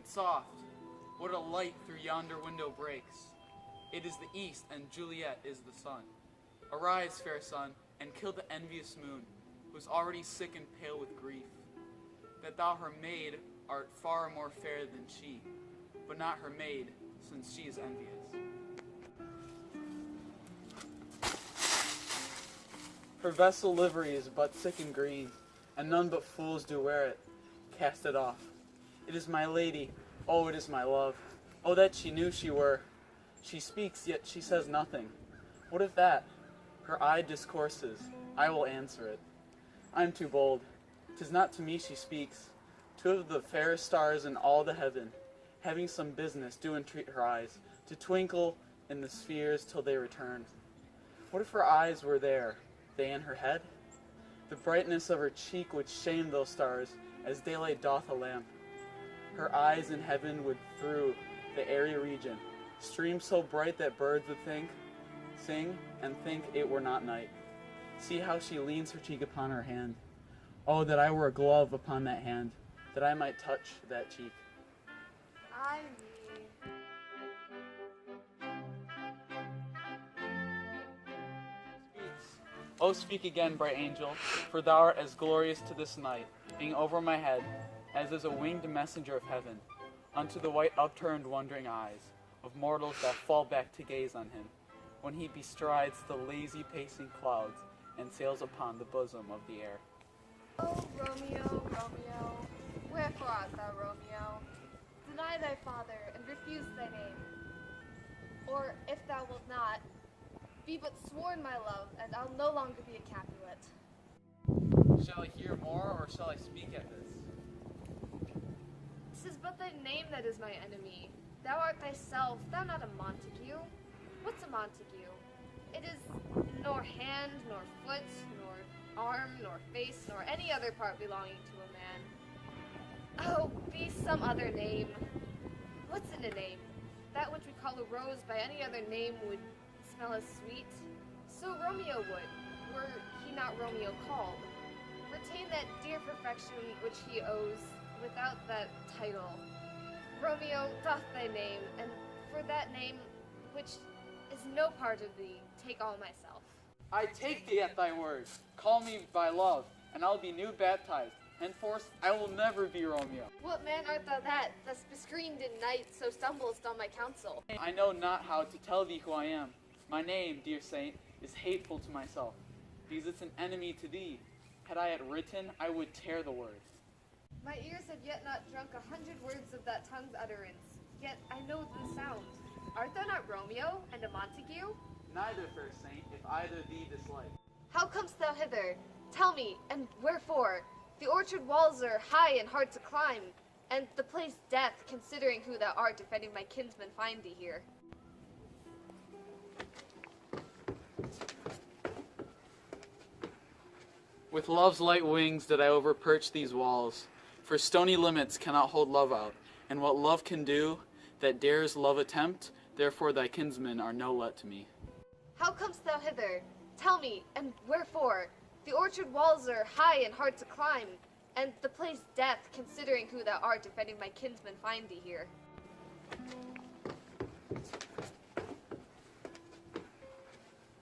soft! What a light through yonder window breaks! It is the east, and Juliet is the sun. Arise, fair sun, and kill the envious moon, who is already sick and pale with grief, that thou her maid art far more fair than she, but not her maid, since she is envious. Her vessel livery is but sick and green, and none but fools do wear it. Cast it off. It is my lady, oh, it is my love. Oh, that she knew she were. She speaks, yet she says nothing. What of that? Her eye discourses. I will answer it. I am too bold. 'Tis not to me she speaks. Two of the fairest stars in all the heaven, having some business, do entreat her eyes to twinkle in the spheres till they return. What if her eyes were there, they in her head? The brightness of her cheek would shame those stars, as daylight doth a lamp. Her eyes in heaven would through the airy region stream so bright that birds would sing, and think it were not night. See how she leans her cheek upon her hand. Oh, that I were a glove upon that hand, that I might touch that cheek. I Speaks. Oh, speak again, bright angel, for thou art as glorious to this night, being over my head, as is a winged messenger of heaven, unto the white upturned wondering eyes of mortals that fall back to gaze on him, when he bestrides the lazy pacing clouds and sails upon the bosom of the air. Oh, Romeo, Romeo, wherefore art thou, Romeo? Deny thy father, and refuse thy name. Or, if thou wilt not, be but sworn my love, and I'll no longer be a Capulet. Shall I hear more, or shall I speak at this? 'Tis but thy name that is my enemy. Thou art thyself, thou not a Montague. What's a Montague? It is nor hand, nor foot, nor arm, nor face, nor any other part belonging to a man. Oh, be some other name. What's in a name? That which we call a rose by any other name would smell as sweet. So Romeo would, were he not Romeo called. Retain that dear perfection which he owes, without that title. Romeo doth thy name, and for that name, which is no part of thee, take all myself. I take thee at thy word. Call me by love, and I'll be new baptized. Henceforth I will never be Romeo. What man art thou that, thus bescreened in night, so stumblest on my counsel? I know not how to tell thee who I am. My name, dear saint, is hateful to myself, because it's an enemy to thee. Had I it written, I would tear the word. My ears have yet not drunk 100 words of that tongue's utterance, yet I know the sound. Art thou not Romeo, and a Montague? Neither, fair saint, if either thee dislike. How comest thou hither? Tell me, and wherefore? The orchard walls are high and hard to climb, and the place death, considering who thou art, if any of my kinsmen find thee here. With love's light wings did I overperch these walls, for stony limits cannot hold love out, and what love can do, that dares love attempt, therefore thy kinsmen are no let to me. How comest thou hither? Tell me, and wherefore? The orchard walls are high and hard to climb, and the place death, considering who thou art, if any of my kinsmen find thee here.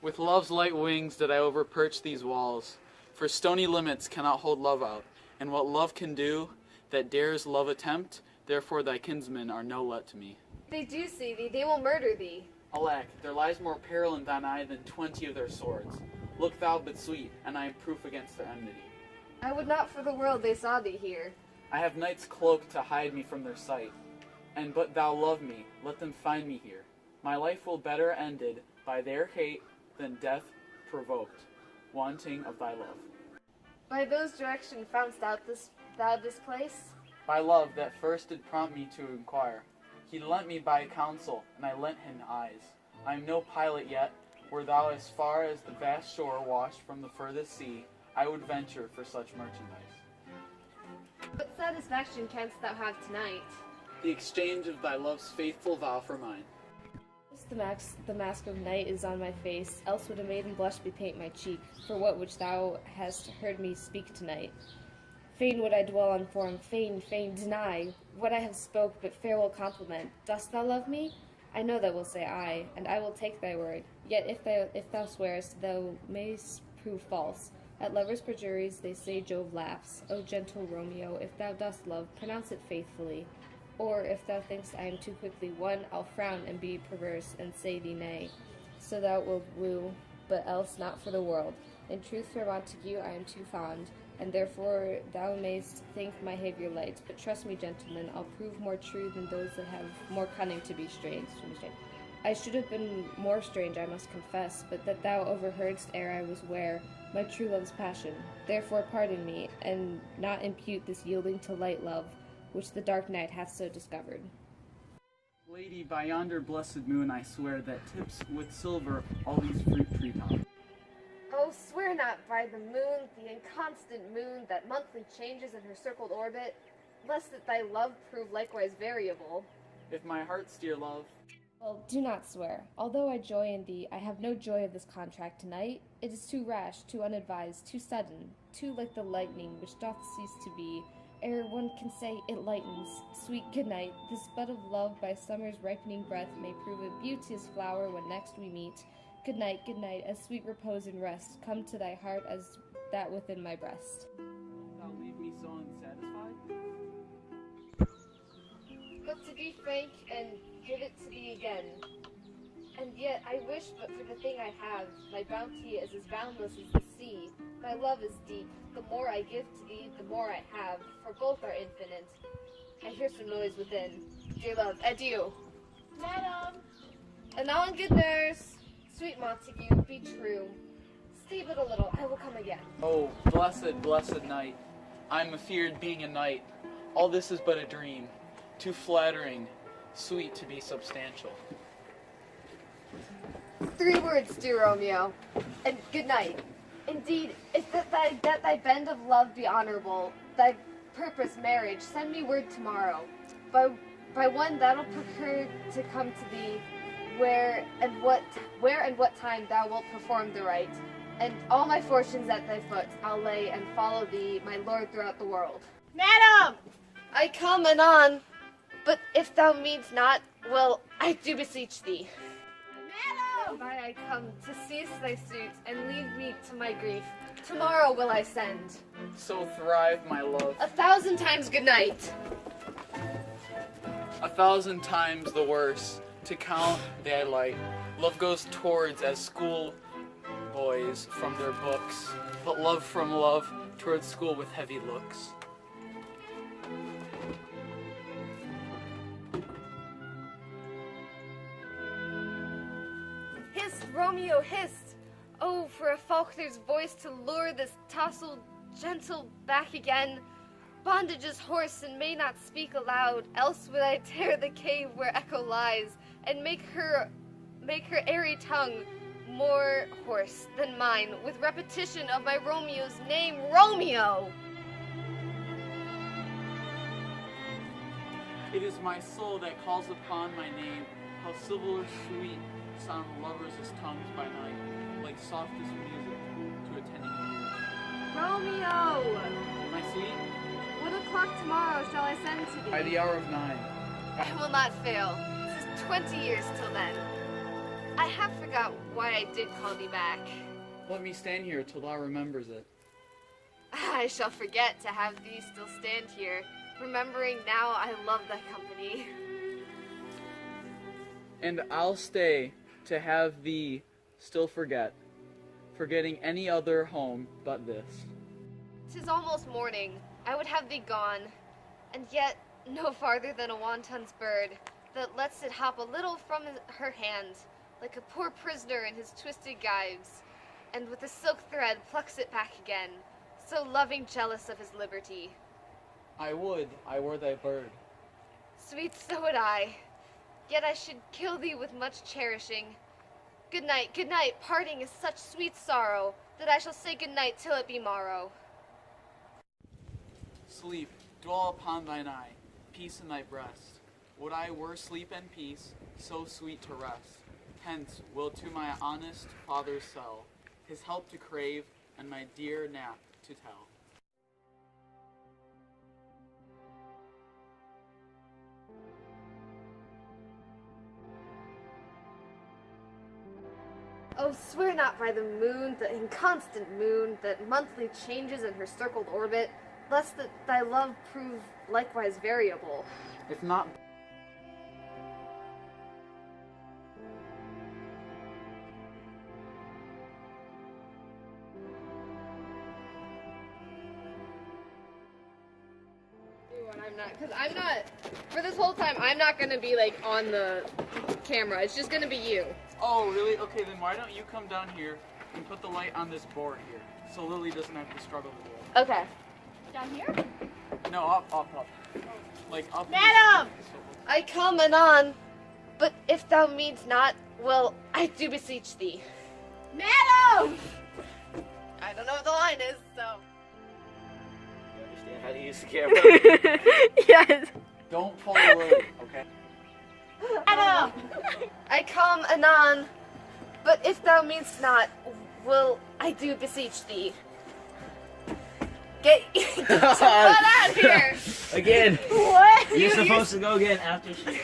With love's light wings did I overperch these walls, for stony limits cannot hold love out, and what love can do, that dares love attempt, therefore thy kinsmen are no let to me. If they do see thee, they will murder thee. Alack, there lies more peril in thine eye than 20 of their swords. Look thou but sweet, and I am proof against their enmity. I would not for the world they saw thee here. I have night's cloak to hide me from their sight, and but thou love me, let them find me here. My life will better ended by their hate than death provoked, wanting of thy love. By those direction foundst thou this place? By love that first did prompt me to inquire. He lent me by counsel, and I lent him eyes. I am no pilot yet. Were thou as far as the vast shore washed from the furthest sea, I would venture for such merchandise. What satisfaction canst thou have tonight? The exchange of thy love's faithful vow for mine. The mask of night is on my face, else would a maiden blush bepaint my cheek, for what which thou hast heard me speak tonight. Fain would I dwell on form, fain deny what I have spoke, but fair will compliment. Dost thou love me? I know thou wilt say aye, and I will take thy word. Yet if thou swearest, thou mayst prove false. At lovers' perjuries they say Jove laughs. O gentle Romeo, if thou dost love, pronounce it faithfully. Or if thou thinkst I am too quickly won, I'll frown and be perverse, and say thee nay. So thou wilt woo, but else not for the world. In truth, fair Montague, I am too fond, and therefore thou mayst think my behaviour light. But trust me, gentlemen, I'll prove more true than those that have more cunning to be strange. I should have been more strange, I must confess, but that thou overheardst ere I was ware my true love's passion. Therefore pardon me, and not impute this yielding to light love, which the dark night hath so discovered. Lady, by yonder blessed moon I swear that tips with silver all these fruit treetops. Oh, swear not by the moon, the inconstant moon that monthly changes in her circled orbit, lest that thy love prove likewise variable. If my heart's dear love, Well, do not swear. Although I joy in thee, I have no joy of this contract tonight. It is too rash, too unadvised, too sudden, too like the lightning which doth cease to be, ere one can say it lightens. Sweet good night, this bud of love by summer's ripening breath may prove a beauteous flower when next we meet. Good night, as sweet repose and rest come to thy heart as that within my breast. wilt thou leave me so unsatisfied? But to be frank and give it to thee again. And yet I wish but for the thing I have. My bounty is as boundless as the sea. My love is deep. The more I give to thee, the more I have, for both are infinite. I hear some noise within. Dear love, adieu. Madam! And on good nurse. Sweet Montague, be true. Stay but a little, I will come again. Oh, blessed night. I'm afeard being a knight. All this is but a dream, too flattering, sweet to be substantial. 3 words, dear Romeo, and good night. Indeed, if that thy bend of love be honorable, thy purpose marriage, send me word tomorrow. By one that'll procure to come to thee, where and what time thou wilt perform the rite, and all my fortunes at thy foot I'll lay and follow thee, my lord, throughout the world. Madam! I come anon, but if thou means not, well, I do beseech thee. Madam! By I come to cease thy suit and leave me to my grief. Tomorrow will I send. So thrive, my love. 1,000 times good night. 1,000 times the worse. To count thy light. Love goes towards as school boys from their books, but love from love towards school with heavy looks. Hist, Romeo, hist! Oh, for a falconer's voice to lure this tousled gentle back again. Bondage is hoarse and may not speak aloud, else would I tear the cave where echo lies, and make her airy tongue more hoarse than mine, with repetition of my Romeo's name, Romeo! It is my soul that calls upon my name. How civil or sweet sound lovers' tongues by night, like softest music to attending ears. Romeo! My sweet, What o'clock tomorrow shall I send to thee? by the hour of 9. I will not fail. 'Tis 20 years till then. I have forgot why I did call thee back. Let me stand here till thou remembers it. I shall forget to have thee still stand here, remembering now I love thy company. And I'll stay to have thee still forgetting any other home but this. 'Tis almost morning. I would have thee gone, and yet no farther than a wanton's bird that lets it hop a little from her hand, like a poor prisoner in his twisted gyves, and with a silk thread plucks it back again, so loving jealous of his liberty. I would I were thy bird. Sweet, so would I. Yet I should kill thee with much cherishing. Good night, parting is such sweet sorrow, that I shall say good night till it be morrow. Sleep, dwell upon thine eye, peace in thy breast. Would I were sleep and peace, so sweet to rest. Hence will to my honest father sell, his help to crave, and my dear nap to tell. Oh, swear not by the moon, the inconstant moon, that monthly changes in her circled orbit, lest that thy love prove likewise variable. If not... I'm not, for this whole time, I'm not gonna be like on the camera. It's just gonna be you. Oh, really? Okay, then why don't you come down here and put the light on this board here, so Lily doesn't have to struggle with it. Okay. Down here? No, up. Like up. Madam! I come anon, but if thou means not, well, I do beseech thee. Madam! I don't know what the line is, so. You understand how to use the camera? Yes. Don't fall Lily, okay? Madam! I come anon, but if thou meanst not, will I do beseech thee. Get out of here! Again. What? You're supposed to go again after she.